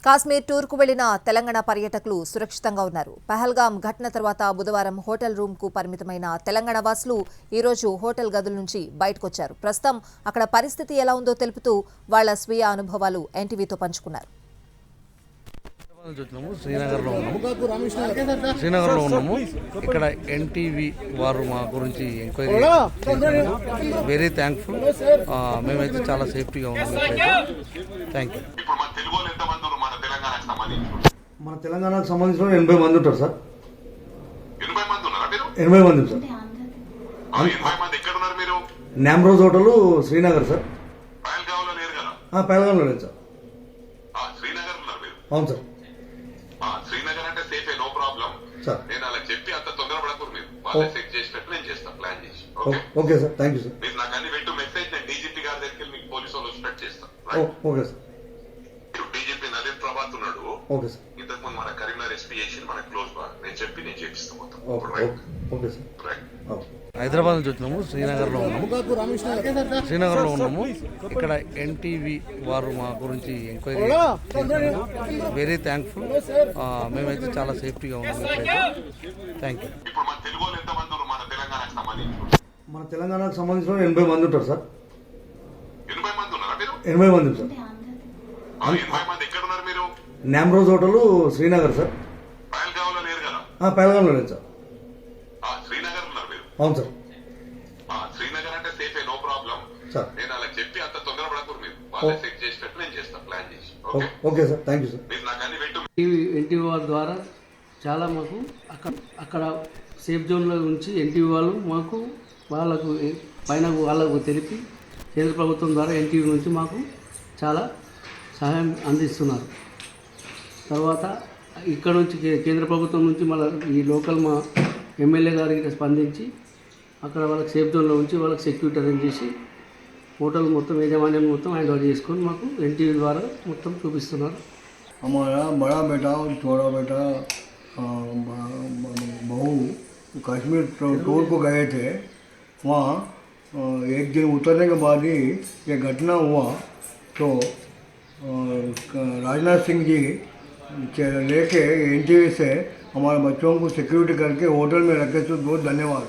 కాశ్మీర్ టూర్కు వెళ్లిన తెలంగాణ పర్యాటకులు సురక్షితంగా ఉన్నారు. పహల్గాం ఘటన తర్వాత బుధవారం హోటల్ రూమ్కు పరిమితమైన తెలంగాణ వాసులు ఈ రోజు హోటల్ గదుల నుంచి బయటకొచ్చారు. ప్రస్తుతం అక్కడ పరిస్థితి ఎలా ఉందో తెలుపుతూ వాళ్ల స్వీయ అనుభవాలు ఎన్టీవీతో పంచుకున్నారు. శ్రీనగర్లో ఉన్నాము. ఇక్కడ ఎన్టీవీ వారు మా గురించి ఎంక్వైరీ వెరీ థ్యాంక్ఫుల్. మేమైతే చాలా సేఫ్టీగా ఉన్నాము. Thank you. మన తెలంగాణకు సంబంధించిన 80 మంది ఉంటారు సార్. 80 మంది ఉన్నారా మీరు? 80 మంది సార్. 80 మంది ఎక్కడ ఉన్నారు మీరు? నామ్రోజ్ హోటల్ శ్రీనగర్ సార్. పహల్గాంలో లేరు కదా? పహల్గాంలో లేదు సార్. శ్రీనగర్ ఉన్నారు మీరు? అవును సార్. శ్రీనగర్ అంటే సేఫే, నో ప్రాబ్లం సార్. నేను అలా చెప్పి అంత తొందరపడకూరు. మీరు వాళ్ళే సెట్ చేసినట్టు నేను చేస్తాను, ప్లాన్ చేసి. Okay sir, thank you sir. మీరు నాకు అన్ని పెట్టు మెసేజ్, నేను డీజీపీ గారి దగ్గరికి మీకు పోలీసు వాళ్ళు వచ్చినట్టు చేస్తాను. Okay sir. DGP Naveen Prabhat ఉన్నాడు. Okay sir. ఇంతకు ముందు మన కరీంనగర్ ఎస్పీ చేసి మన క్లోజ్ బాగా నేను చెప్పి నేను చేపిస్తాను మొత్తం. Okay sir. హైదరాబాద్ నుంచి వచ్చినాము. శ్రీనగర్లో ఉన్నాము. ఇక్కడ ఎన్టీవీ వారు మా గురించి ఎంక్వైరీ వెరీ థ్యాంక్ఫుల్. మేమైతే చాలా సేఫ్టీగా ఉన్నాము. Thank you. ఇప్పుడు మన తెలుగు వాళ్ళు ఎంతమంది ఉన్నారు మన తెలంగాణకు సంబంధించి? మన తెలంగాణకు సంబంధించిన 80 మంది ఉంటారు సార్. 80 మంది ఉన్నారా మీరు? 80 మంది సార్. 80 మంది ఎక్కడ ఉన్నారు మీరు? నామ్రోజ్ హోటల్ శ్రీనగర్ సార్. పహల్గాంలో లేరు కదా? పహల్గాంలో లేదు సార్. శ్రీనగర్ ఉన్నారు మీరు? అవును సార్. శ్రీనగర్ అంటే సేఫే, నో ప్రాబ్లం సార్. నేను అలా చెప్పి అంత తొందరపడకూరు. మీరు వాళ్ళే సెట్ చేసినట్టు నేను చేస్తాను, ప్లాన్ చేసి. Okay sir, thank you sir. మీరు నాకు అన్ని పెట్టు. ఎన్టీవీ వాళ్ళ ద్వారా చాలా మాకు అక్కడ సేఫ్ జోన్లో ఉంచి ఎన్టీవీ వాళ్ళు మాకు వాళ్ళకు పైన వాళ్ళకు తెలిపి కేంద్ర ప్రభుత్వం ద్వారా ఎన్టీవీ నుంచి మాకు చాలా సహాయం అందిస్తున్నారు. తర్వాత ఇక్కడ నుంచి కేంద్ర ప్రభుత్వం నుంచి మళ్ళీ ఈ లోకల్ మా ఎమ్మెల్యే గారికి స్పందించి అక్కడ వాళ్ళకి సేఫ్ జోన్లో ఉంచి వాళ్ళకి సెక్యూరిటీ అరేంజ్ చేసి హోటల్ మొత్తం యాజమాన్యం మొత్తం హ్యాండ్ ఓవర్ చేసుకొని మాకు ఎన్టీవీ ద్వారా మొత్తం చూపిస్తున్నారు. हमारा बड़ा बेटा और छोटा बेटा बहू कश्मीर टूर को गए थे. वहाँ एक दिन उतरने के बाद ही ये घटना हुआ. तो राजनाथ सिंह जी लेके एनटीवी से हमारे बच्चों को सिक्योरिटी करके होटल में रखे. तो बहुत धन्यवाद.